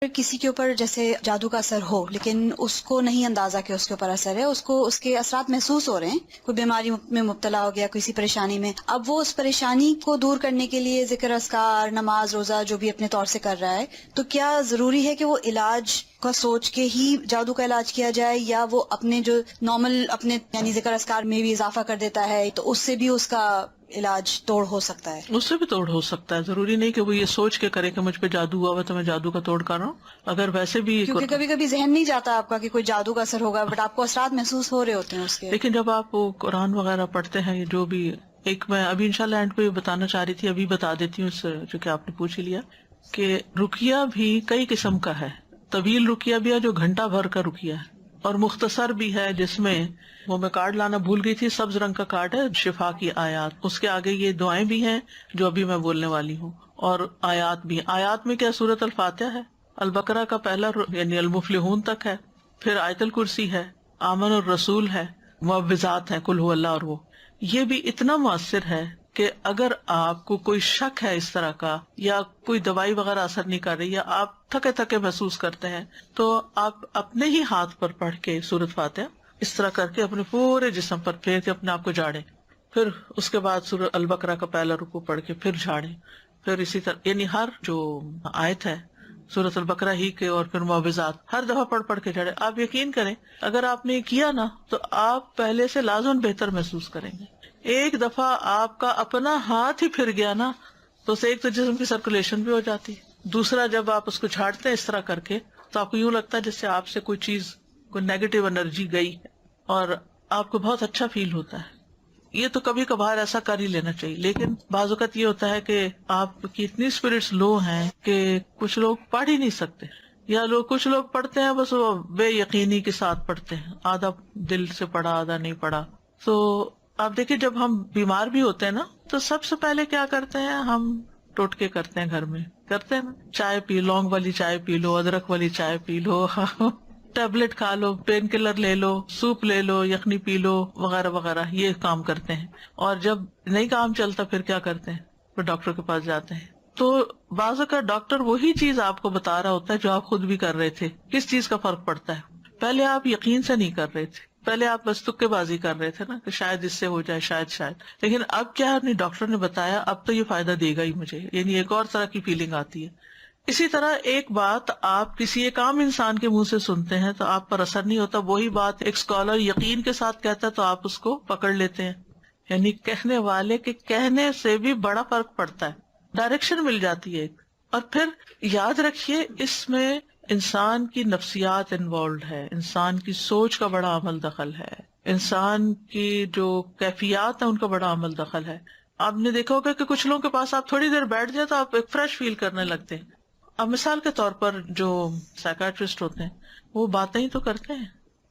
کسی کے اوپر جیسے جادو کا اثر ہو لیکن اس کو نہیں اندازہ کہ اس کے اوپر اثر ہے، اس کو اس کے اثرات محسوس ہو رہے ہیں، کوئی بیماری میں مبتلا ہو گیا، کسی پریشانی میں، اب وہ اس پریشانی کو دور کرنے کے لیے ذکر اذکار، نماز، روزہ جو بھی اپنے طور سے کر رہا ہے، تو کیا ضروری ہے کہ وہ علاج کا سوچ کے ہی جادو کا علاج کیا جائے، یا وہ اپنے جو نارمل اپنے یعنی ذکر اذکار میں بھی اضافہ کر دیتا ہے تو اس سے بھی اس کا علاج توڑ ہو سکتا ہے؟ اس سے بھی توڑ ہو سکتا ہے، ضروری نہیں کہ وہ یہ سوچ کے کرے کہ مجھ پہ جادو ہوا ہوا تو میں جادو کا توڑ کر رہا ہوں. اگر ویسے بھی کیونکہ کبھی کبھی ذہن نہیں جاتا آپ کا کہ کوئی جادو کا اثر ہوگا، بٹ آپ کو اثرات محسوس ہو رہے ہوتے ہیں اس کے. لیکن جب آپ وہ قرآن وغیرہ پڑھتے ہیں، جو بھی ایک میں ابھی انشاءاللہ اینڈ پہ بتانا چاہ رہی تھی، ابھی بتا دیتی ہوں، اس سے جو کہ آپ نے پوچھ ہی لیا، کہ رقیہ بھی کئی قسم کا ہے. طویل رقیہ بھی ہے جو گھنٹہ بھر کا رقیہ ہے، اور مختصر بھی ہے جس میں وہ میں کارڈ لانا بھول گئی تھی، سبز رنگ کا کارڈ ہے، شفا کی آیات، اس کے آگے یہ دعائیں بھی ہیں جو ابھی میں بولنے والی ہوں، اور آیات بھی. آیات میں کیا سورۃ الفاتحہ ہے، البقرہ کا پہلا یعنی المفلحون تک ہے، پھر آیت الکرسی ہے، آمن الرسول ہے، معوذات ہے، قل هو اللہ، اور وہ یہ بھی اتنا مؤثر ہے کہ اگر آپ کو کوئی شک ہے اس طرح کا، یا کوئی دوائی وغیرہ اثر نہیں کر رہی، یا آپ تھکے تھکے محسوس کرتے ہیں، تو آپ اپنے ہی ہاتھ پر پڑھ کے سورۃ فاتحہ اس طرح کر کے اپنے پورے جسم پر پھیر کے اپنے آپ کو جھاڑیں، پھر اس کے بعد سورۃ البقرہ کا پہلا رکوع پڑھ کے پھر جھاڑیں، پھر اسی طرح یعنی ہر جو آیت ہے سورۃ البقرہ ہی کے، اور پھر معوذات ہر دفعہ پڑھ کے جھاڑیں. آپ یقین کریں اگر آپ نے کیا نا تو آپ پہلے سے لازماً بہتر محسوس کریں گے. ایک دفعہ آپ کا اپنا ہاتھ ہی پھر گیا نا تو اسے ایک تو جسم کی سرکولیشن بھی ہو جاتی ہے، دوسرا جب آپ اس کو جھاڑتے ہیں اس طرح کر کے تو آپ کو یوں لگتا ہے جس سے آپ سے کوئی چیز، کوئی نیگیٹو انرجی گئی ہے، اور آپ کو بہت اچھا فیل ہوتا ہے. یہ تو کبھی کبھار ایسا کر ہی لینا چاہیے، لیکن بعض اوقات یہ ہوتا ہے کہ آپ کی اتنی اسپرٹس لو ہیں کہ کچھ لوگ پڑھ ہی نہیں سکتے، یا کچھ لوگ پڑھتے ہیں بس وہ بے یقینی کے ساتھ پڑھتے ہیں، آدھا دل سے پڑھا آدھا نہیں پڑھا. تو آپ دیکھیں جب ہم بیمار بھی ہوتے ہیں نا تو سب سے پہلے کیا کرتے ہیں، ہم ٹوٹکے کرتے ہیں، گھر میں کرتے ہیں نا، چائے پی، لونگ والی چائے پی لو، ادرک والی چائے پی لو، ٹیبلٹ کھا لو، پین کلر لے لو، سوپ لے لو، یخنی پی لو، وغیرہ وغیرہ، یہ کام کرتے ہیں. اور جب نہیں کام چلتا پھر کیا کرتے ہیں، پھر ڈاکٹر کے پاس جاتے ہیں. تو بعض اوقات ڈاکٹر وہی چیز آپ کو بتا رہا ہوتا ہے جو آپ خود بھی کر رہے تھے. کس چیز کا فرق پڑتا ہے، پہلے آپ یقین سے نہیں کر رہے تھے، پہلے آپ بس تکے بازی کر رہے تھے نا کہ شاید اس سے ہو جائے، شاید، لیکن اب کیا نہیں، ڈاکٹر نے بتایا اب تو یہ فائدہ دے گا ہی مجھے، یعنی ایک اور طرح کی فیلنگ آتی ہے. اسی طرح ایک بات آپ کسی ایک عام انسان کے منہ سے سنتے ہیں تو آپ پر اثر نہیں ہوتا، وہی بات ایک اسکالر یقین کے ساتھ کہتا ہے تو آپ اس کو پکڑ لیتے ہیں. یعنی کہنے والے کے کہنے سے بھی بڑا فرق پڑتا ہے، ڈائریکشن مل جاتی ہے ایک. اور پھر یاد رکھیے اس میں انسان کی نفسیات انوالوڈ ہے، انسان کی سوچ کا بڑا عمل دخل ہے، انسان کی جو کیفیات ہیں ان کا بڑا عمل دخل ہے. آپ نے دیکھا ہوگا کہ کچھ لوگوں کے پاس آپ تھوڑی دیر بیٹھ جائے تو آپ ایک فریش فیل کرنے لگتے ہیں. اب مثال کے طور پر جو سائیکاٹرسٹ ہوتے ہیں وہ باتیں ہی تو کرتے ہیں،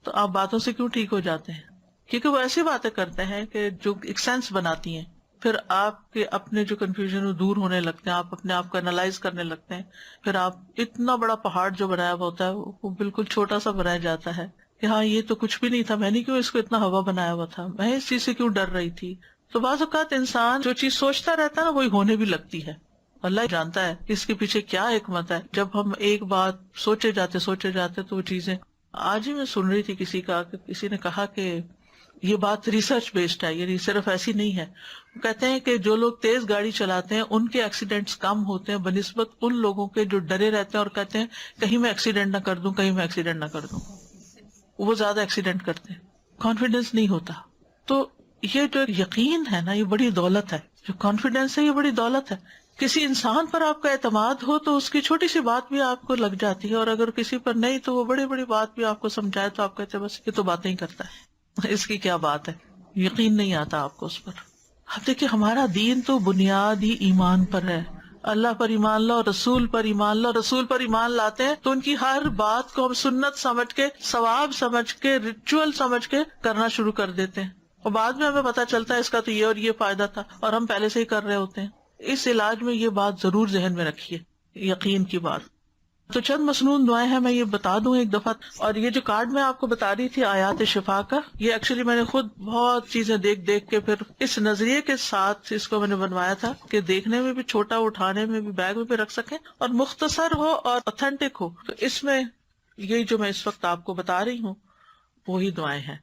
تو آپ باتوں سے کیوں ٹھیک ہو جاتے ہیں؟ کیونکہ وہ ایسی باتیں کرتے ہیں کہ جو ایک سینس بناتی ہیں، پھر آپ کے اپنے جو کنفیوژن دور ہونے لگتے ہیں، آپ اپنے آپ کو انالائز کرنے لگتے ہیں، پھر آپ اتنا بڑا پہاڑ جو بنایا ہوا ہوتا ہے وہ بالکل چھوٹا سا بنایا جاتا ہے کہ ہاں یہ تو کچھ بھی نہیں تھا، میں نے کیوں اس کو اتنا ہوا بنایا ہوا تھا، میں اس چیز سے کیوں ڈر رہی تھی. تو بعض اوقات انسان جو چیز سوچتا رہتا ہے نا وہی ہونے بھی لگتی ہے. اللہ جانتا ہے اس کے پیچھے کیا حکمت ہے. جب ہم ایک بات سوچے جاتے تو وہ چیزیں. آج ہی میں سن رہی تھی کسی کا کہ کسی نے کہا کہ یہ بات ریسرچ بیسڈ ہے، یعنی صرف ایسی نہیں ہے. وہ کہتے ہیں کہ جو لوگ تیز گاڑی چلاتے ہیں ان کے ایکسیڈنٹس کم ہوتے ہیں بنسبت ان لوگوں کے جو ڈرے رہتے ہیں اور کہتے ہیں کہیں میں ایکسیڈنٹ نہ کر دوں. وہ زیادہ ایکسیڈنٹ کرتے ہیں، کانفیڈینس نہیں ہوتا. تو یہ جو یقین ہے نا یہ بڑی دولت ہے، جو کانفیڈینس ہے یہ بڑی دولت ہے. کسی انسان پر آپ کا اعتماد ہو تو اس کی چھوٹی سی بات بھی آپ کو لگ جاتی ہے، اور اگر کسی پر نہیں تو وہ بڑی بڑی بات بھی آپ کو سمجھائے تو آپ کہتے ہیں بس یہ تو باتیں ہی کرتا ہے، اس کی کیا بات ہے، یقین نہیں آتا آپ کو اس پر. اب دیکھیے ہمارا دین تو بنیاد ہی ایمان پر ہے. اللہ پر ایمان لاؤ، رسول پر ایمان لاؤ. رسول پر ایمان لاتے ہیں تو ان کی ہر بات کو ہم سنت سمجھ کے، ثواب سمجھ کے، ریچول سمجھ کے کرنا شروع کر دیتے ہیں، اور بعد میں ہمیں پتا چلتا ہے اس کا تو یہ اور یہ فائدہ تھا، اور ہم پہلے سے ہی کر رہے ہوتے ہیں. اس علاج میں یہ بات ضرور ذہن میں رکھیے، یقین کی بات. تو چند مسنون دعائیں ہیں، میں یہ بتا دوں ایک دفعہ. اور یہ جو کارڈ میں آپ کو بتا رہی تھی آیات شفا کا، یہ ایکچولی میں نے خود بہت چیزیں دیکھ کے پھر اس نظریے کے ساتھ اس کو میں نے بنوایا تھا کہ دیکھنے میں بھی چھوٹا، اٹھانے میں بھی، بیگ میں بھی رکھ سکیں، اور مختصر ہو اور اوتھینٹک ہو. تو اس میں یہی جو میں اس وقت آپ کو بتا رہی ہوں وہی دعائیں ہیں.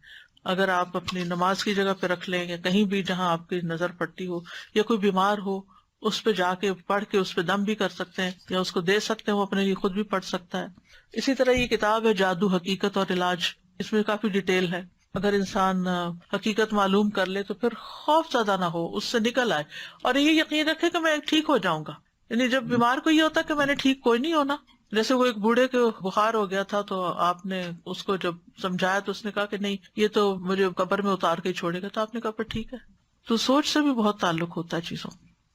اگر آپ اپنی نماز کی جگہ پہ رکھ لیں یا کہیں بھی جہاں آپ کی نظر پڑتی ہو، یا کوئی بیمار ہو اس پہ جا کے پڑھ کے اس پہ دم بھی کر سکتے ہیں، یا اس کو دے سکتے ہیں، وہ اپنے لیے خود بھی پڑھ سکتا ہے. اسی طرح یہ کتاب ہے جادو، حقیقت اور علاج، اس میں کافی ڈیٹیل ہے. اگر انسان حقیقت معلوم کر لے تو پھر خوف زیادہ نہ ہو، اس سے نکل آئے اور یہ یقین رکھے کہ میں ٹھیک ہو جاؤں گا. یعنی جب بیمار کو یہ ہوتا کہ میں نے ٹھیک کوئی نہیں ہونا، جیسے وہ ایک بوڑھے کے بخار ہو گیا تھا تو آپ نے اس کو جب سمجھایا تو اس نے کہا کہ نہیں یہ تو مجھے قبر میں اتار کے چھوڑے گا، تو آپ نے کہا پھر ٹھیک ہے. تو سوچ سے بھی بہت تعلق ہوتا ہے چیزوں،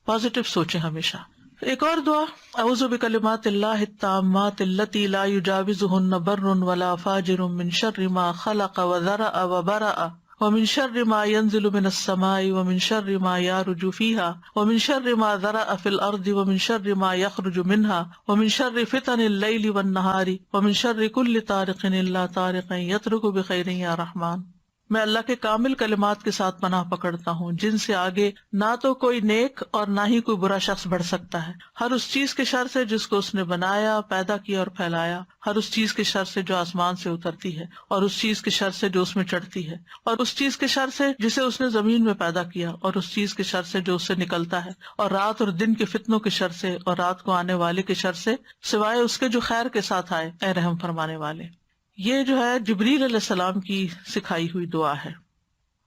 پازیٹو سوچیں ہمیشہ. ایک اور دعا، اعوذ بکلمات اللہ التامات التی لا یجاوزہن بر ولا فاجر من شر ما خلق وذرأ وبرأ ومن شر ما ينزل من السماء ومن شر ما يعرج فيها ومن شر ما ذرأ في الأرض ومن شر ما يخرج منها ومن شر فتن الليل والنهار ومن شر كل طارق إلا طارق يطرق بخير يا رحمن. میں اللہ کے کامل کلمات کے ساتھ پناہ پکڑتا ہوں جن سے آگے نہ تو کوئی نیک اور نہ ہی کوئی برا شخص بڑھ سکتا ہے، ہر اس چیز کے شر سے جس کو اس نے بنایا، پیدا کیا اور پھیلایا، ہر اس چیز کے شر سے جو آسمان سے اترتی ہے، اور اس چیز کے شر سے جو اس میں چڑھتی ہے، اور اس چیز کے شر سے جسے اس نے زمین میں پیدا کیا، اور اس چیز کے شر سے جو اس سے نکلتا ہے، اور رات اور دن کے فتنوں کے شر سے، اور رات کو آنے والے کے شر سے، سوائے اس کے جو خیر کے ساتھ آئے، اے رحم فرمانے والے. یہ جو ہے جبریل علیہ السلام کی سکھائی ہوئی دعا ہے.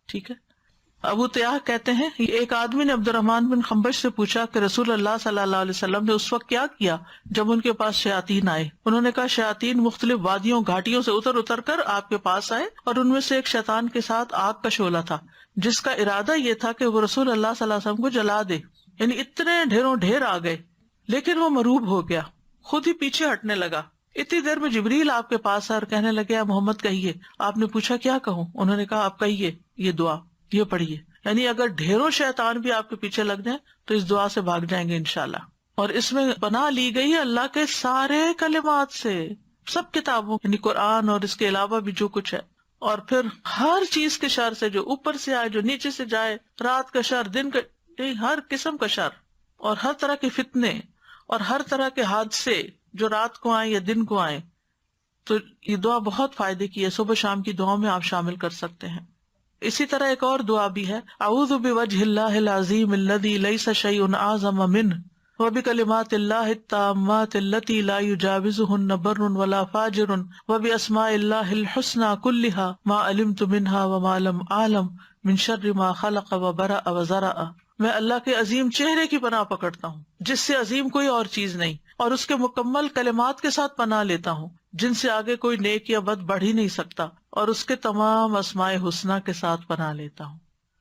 ٹھیک ہے. ابو تیاح کہتے ہیں ایک آدمی نے عبد الرحمن بن خنبش سے پوچھا کہ رسول اللہ صلی اللہ علیہ وسلم نے اس وقت کیا کیا جب ان کے پاس شیاطین آئے. انہوں نے کہا شیاطین مختلف وادیوں گھاٹیوں سے اتر کر آپ کے پاس آئے، اور ان میں سے ایک شیطان کے ساتھ آگ کا شعلہ تھا جس کا ارادہ یہ تھا کہ وہ رسول اللہ صلی اللہ علیہ وسلم کو جلا دے. یعنی اتنے ڈھیروں ڈھیر آ گئے، لیکن وہ مروب ہو گیا، خود ہی پیچھے ہٹنے لگا. اتنی دیر میں جبریل آپ کے پاس آئے اور کہنے لگے اے محمد کہیے. آپ نے پوچھا کیا کہوں؟ انہوں نے کہا آپ کہیے یہ دعا، یہ پڑھیے. یعنی اگر ڈھیروں شیطان بھی آپ کے پیچھے لگ جائیں تو اس دعا سے بھاگ جائیں گے انشاءاللہ. اور اس میں پناہ لی گئی ہے اللہ کے سارے کلمات سے، سب کتابوں یعنی قرآن اور اس کے علاوہ بھی جو کچھ ہے، اور پھر ہر چیز کے شر سے، جو اوپر سے آئے جو نیچے سے جائے، رات کا شر، دن کا، ہر قسم کا شر، اور ہر طرح کے فتنے اور ہر طرح کے حادثے جو رات کو آئیں یا دن کو آئیں. تو یہ دعا بہت فائدے کی ہے، صبح شام کی دعاؤں میں آپ شامل کر سکتے ہیں. اسی طرح ایک اور دعا بھی ہے، اعوذ بوجہ اللہ العظیم الذی لیس شیء اعظم منہ وبکلمات اللہ التامات التی لا یجاوزہن بر ولا فاجر وباسماء اللہ الحسنی کلہا ما علمت منہا وما لم اعلم من شر ما خلق وبرأ وذرأ. میں اللہ کے عظیم چہرے کی پناہ پکڑتا ہوں جس سے عظیم کوئی اور چیز نہیں، اور اس کے مکمل کلمات کے ساتھ پناہ لیتا ہوں جن سے آگے کوئی نیک یا بد بڑھ ہی نہیں سکتا، اور اس کے تمام اسماء حسنہ کے ساتھ پناہ لیتا ہوں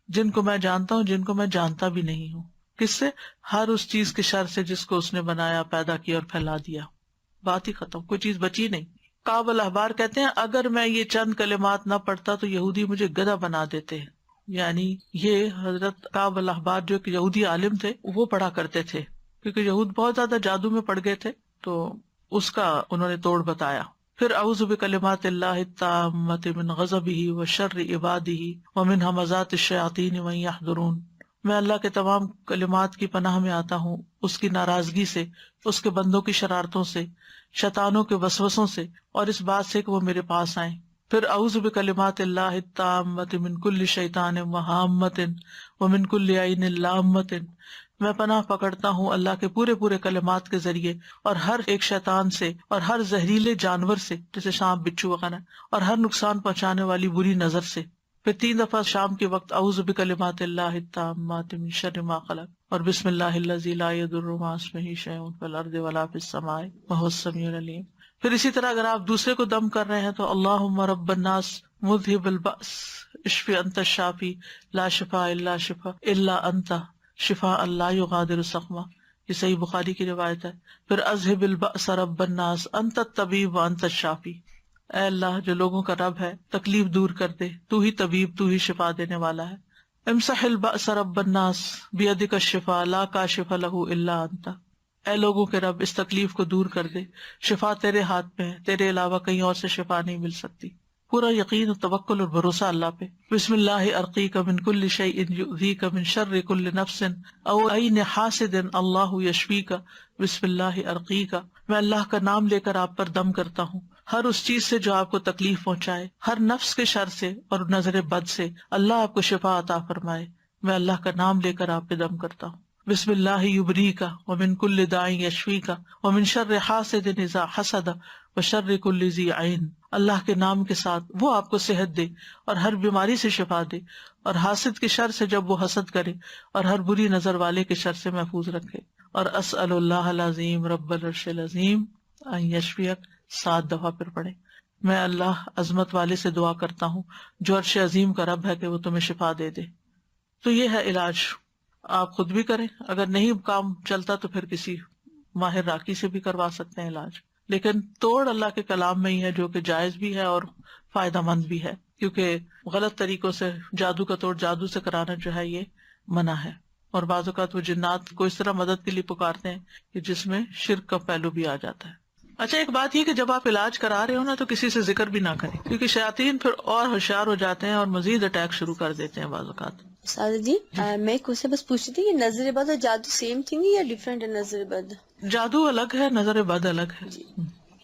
جن کو میں جانتا ہوں، جن کو میں جانتا بھی نہیں ہوں. کس سے؟ ہر اس چیز کے شر سے جس کو اس نے بنایا، پیدا کیا اور پھیلا دیا. بات ہی ختم، کوئی چیز بچی نہیں. کعب الاحبار کہتے ہیں اگر میں یہ چند کلمات نہ پڑھتا تو یہودی مجھے گدھا بنا دیتے. یعنی یہ حضرت کعب الاحبار جو کہ یہودی عالم تھے وہ پڑھا کرتے تھے، کیونکہ یہود بہت زیادہ جادو میں پڑ گئے تھے، تو اس کا انہوں نے توڑ بتایا. پھر اعوذ بکلمات اللہ التامات من غضبہ وشر عبادہ ومن ھمزات الشیاطین وان یحضرون. میں اللہ کے تمام کلمات کی پناہ میں آتا ہوں اس کی ناراضگی سے، اس کے بندوں کی شرارتوں سے، شیطانوں کے وسوسوں سے، اور اس بات سے کہ وہ میرے پاس آئیں. پھر اعوذ بکلمات اللہ التامات من کل شیطان وہامۃ ومن کل عین لامۃ. میں پناہ پکڑتا ہوں اللہ کے پورے کلمات کے ذریعے اور ہر ایک شیطان سے اور ہر زہریلے جانور سے، جیسے سانپ، بچھو وغیرہ، اور ہر نقصان پہنچانے والی بری نظر سے. پھر 3 دفعہ شام کے وقت اعوذ بکلمات اللہ التامات من شر ما خلق، اور بسم اللہ الذی لا یضر مع اسمہ شیء فی الارض ولا فی السماء وہو السمیع العلیم. پھر اسی طرح اگر آپ دوسرے کو دم کر رہے ہیں تو اللہم رب الناس مذہب البأس اشفی انت الشافی لا شفاء الا شفاء الا انت شفاء لا یغادر سقما. یہ صحیح بخاری کی روایت ہے. پھر اذہب البأس رب الناس انت الطبیب وانت الشافی. اے اللہ جو لوگوں کا رب ہے، تکلیف دور کر دے، تو ہی طبیب، تو ہی شفا دینے والا ہے. امسح البأس رب الناس بیدک الشفاء لا کاشف لہ الا انت. اے لوگوں کے رب اس تکلیف کو دور کر دے، شفا تیرے ہاتھ میں ہے، تیرے علاوہ کہیں اور سے شفا نہیں مل سکتی. پورا یقین اور توکل اور بھروسہ اللہ پہ. بسم اللہ ارقیک من کل شیء یؤذیک من شر کل نفس او عین حاسد اللہ یشفیک. بسم اللہ ارقیک، میں اللہ کا نام لے کر آپ پر دم کرتا ہوں ہر اس چیز سے جو آپ کو تکلیف پہنچائے، ہر نفس کے شر سے اور نظر بد سے. اللہ آپ کو شفا عطا فرمائے. میں اللہ کا نام لے کر آپ پہ دم کرتا ہوں. بسم اللہ یبریک ومن کل داء یشفیک ومن شر حاسد اذا حسد وشر کل ذی عین. اللہ کے نام کے ساتھ وہ آپ کو صحت دے اور ہر بیماری سے شفا دے، اور حاسد کے شر سے جب وہ حسد کرے، اور ہر بری نظر والے کے شر سے محفوظ رکھے. اور اسأل اللہ العظیم رب العرش العظیم ان یشفیک 7 دفعہ پھر پڑھے. میں اللہ عظمت والے سے دعا کرتا ہوں جو عرش عظیم کا رب ہے کہ وہ تمہیں شفا دے دے. تو یہ ہے علاج. آپ خود بھی کریں، اگر نہیں کام چلتا تو پھر کسی ماہر راقی سے بھی کروا سکتے ہیں علاج. لیکن توڑ اللہ کے کلام میں ہی ہے، جو کہ جائز بھی ہے اور فائدہ مند بھی ہے، کیونکہ غلط طریقوں سے جادو کا توڑ جادو سے کرانا جو ہے یہ منع ہے. اور بعض اوقات وہ جنات کو اس طرح مدد کے لیے پکارتے ہیں کہ جس میں شرک کا پہلو بھی آ جاتا ہے. اچھا، ایک بات یہ کہ جب آپ علاج کرا رہے ہو نا تو کسی سے ذکر بھی نہ کریں، کیونکہ شیاطین پھر اور ہوشیار ہو جاتے ہیں اور مزید اٹیک شروع کر دیتے ہیں بعض اوقات. سادہ جی میں ایک کوشچن بس پوچھ رہی تھی کہ نظر بد اور جادو سیم تھنگ یا ڈفرینٹ ہے؟ نظر بد جادو الگ ہے، نظر بد الگ ہے.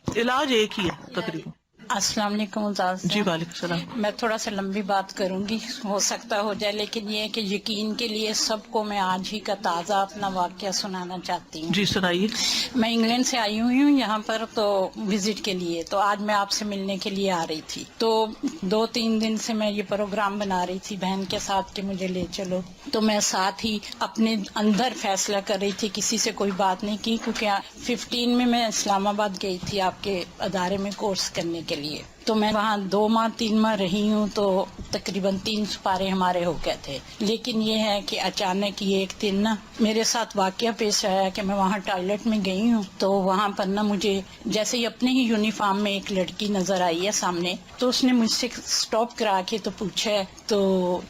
علاج ایک ہی ہے تقریباً. السلام علیکم استاذ. جی وعلیکم السلام. میں تھوڑا سا لمبی بات کروں گی، ہو سکتا ہو جائے، لیکن یہ کہ یقین کے لیے سب کو میں آج ہی کا تازہ اپنا واقعہ سنانا چاہتی ہوں. جی سنائیے. میں انگلینڈ سے آئی ہوئی ہوں یہاں پر تو وزٹ کے لیے، تو آج میں آپ سے ملنے کے لیے آ رہی تھی. تو 2-3 دن سے میں یہ پروگرام بنا رہی تھی بہن کے ساتھ کہ مجھے لے چلو. تو میں ساتھ ہی اپنے اندر فیصلہ کر رہی تھی، کسی سے کوئی بات نہیں کی، کیونکہ 15 میں اسلام آباد گئی تھی آپ کے ادارے میں کورس کرنے کے لیے. تو میں وہاں 2-3 ماہ رہی ہوں، تو تقریباً 3 سپارے ہمارے ہو گئے تھے. لیکن یہ ہے کہ اچانک یہ ایک دن نا میرے ساتھ واقعہ پیش آیا کہ میں وہاں ٹوائلٹ میں گئی ہوں، تو وہاں پر نا مجھے جیسے ہی اپنے ہی یونیفارم میں ایک لڑکی نظر آئی ہے سامنے. تو اس نے مجھ سے سٹاپ کرا کے تو پوچھا ہے، تو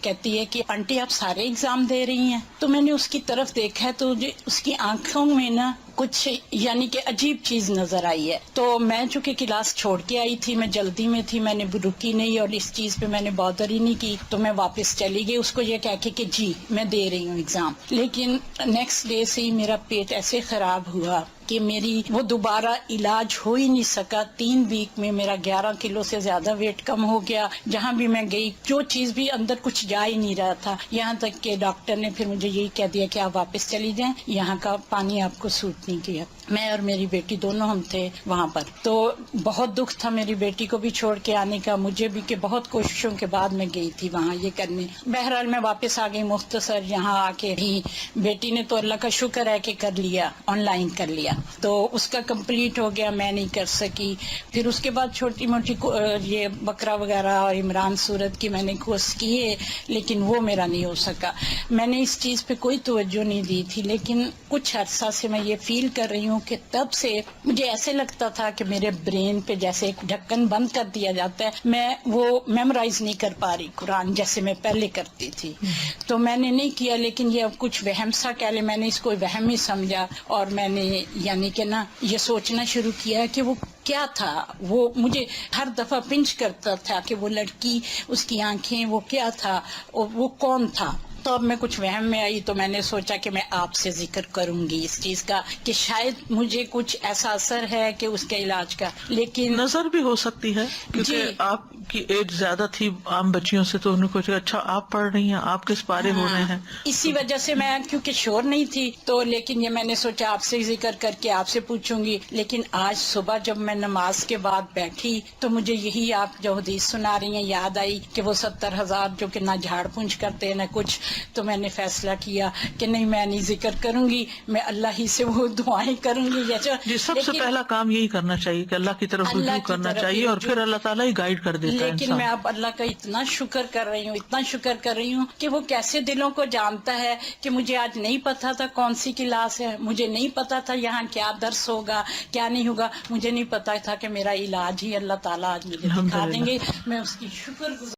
کہتی ہے کہ آنٹی آپ سارے ایگزام دے رہی ہیں؟ تو میں نے اس کی طرف دیکھا تو اس کی آنکھوں میں نا کچھ یعنی کہ عجیب چیز نظر آئی ہے. تو میں چونکہ کلاس چھوڑ کے آئی تھی، میں جلدی میں تھی، میں نے رکی نہیں اور اس چیز پہ میں نے بادر ہی نہیں کی. تو میں واپس چلی گئی اس کو یہ کہہ کے کہ جی میں دے رہی ہوں ایگزام. لیکن نیکسٹ ڈے سے ہی میرا پیٹ ایسے خراب ہوا کہ میری وہ دوبارہ علاج ہو ہی نہیں سکا. 3 ویک میں میرا 11 کلو سے زیادہ ویٹ کم ہو گیا. جہاں بھی میں گئی جو چیز بھی اندر کچھ جا ہی نہیں رہا تھا. یہاں تک کہ ڈاکٹر نے پھر مجھے یہی کہہ دیا کہ آپ واپس چلی جائیں، یہاں کا پانی آپ کو سوٹ نہیں کیا. میں اور میری بیٹی دونوں ہم تھے وہاں پر. تو بہت دکھ تھا میری بیٹی کو بھی چھوڑ کے آنے کا، مجھے بھی، کہ بہت کوششوں کے بعد میں گئی تھی وہاں یہ کرنے. بہرحال میں واپس آ گئی مختصر. یہاں آ کے ہی بیٹی نے تو اللہ کا شکر ہے کہ کر لیا، آن لائن کر لیا، تو اس کا کمپلیٹ ہو گیا، میں نہیں کر سکی. پھر اس کے بعد چھوٹی موٹی یہ بکرا وغیرہ اور عمران سورت کی میں نے کورس کیے، لیکن وہ میرا نہیں ہو سکا. میں نے اس چیز پہ کوئی توجہ نہیں دی تھی. لیکن کچھ عرصہ سے میں یہ فیل کر رہی ہوں کہ تب سے مجھے ایسے لگتا تھا کہ میرے برین پہ جیسے ایک ڈھکن بند کر دیا جاتا ہے، میں وہ میمورائز نہیں کر پا رہی قرآن جیسے میں پہلے کرتی تھی. تو میں نے نہیں کیا. لیکن یہ اب کچھ وہم سا کہہ لے، میں نے اس کو وہم ہی سمجھا، اور میں نے یعنی کہ نا یہ سوچنا شروع کیا کہ وہ کیا تھا. وہ مجھے ہر دفعہ پنچ کرتا تھا کہ وہ لڑکی، اس کی آنکھیں، وہ کیا تھا اور وہ کون تھا. تو اب میں کچھ وہم میں آئی تو میں نے سوچا کہ میں آپ سے ذکر کروں گی اس چیز کا کہ شاید مجھے کچھ ایسا اثر ہے کہ اس کے علاج کا. لیکن نظر بھی ہو سکتی ہے کیونکہ آپ کی ایج زیادہ تھی عام بچیوں سے، تو انہوں کو اچھا آپ پڑھ رہی ہیں، آپ کس پارے ہو رہے ہیں، اسی وجہ سے میں کیونکہ شور نہیں تھی تو. لیکن یہ میں نے سوچا آپ سے ذکر کر کے آپ سے پوچھوں گی. لیکن آج صبح جب میں نماز کے بعد بیٹھی تو مجھے یہی آپ جو حدیث سنا رہی ہیں یاد آئی کہ وہ 70,000 جو کہ نہ جھاڑ پونچھ کرتے نہ کچھ. تو میں نے فیصلہ کیا کہ نہیں، میں نہیں ذکر کروں گی، میں اللہ ہی سے وہ دعائیں کروں گی. جی سب سے پہلا کام یہی کرنا چاہیے کہ اللہ کی طرف رجوع کرنا چاہیے، اور پھر اللہ تعالیٰ ہی گائیڈ کر دیتا ہے. لیکن میں اب اللہ کا اتنا شکر کر رہی ہوں، اتنا شکر کر رہی ہوں کہ وہ کیسے دلوں کو جانتا ہے. کہ مجھے آج نہیں پتا تھا کون سی کلاس ہے، مجھے نہیں پتا تھا یہاں کیا درس ہوگا کیا نہیں ہوگا، مجھے نہیں پتا تھا کہ میرا علاج ہی اللہ تعالیٰ آج مجھے دکھا دیں گے. میں اس کی شکر گزار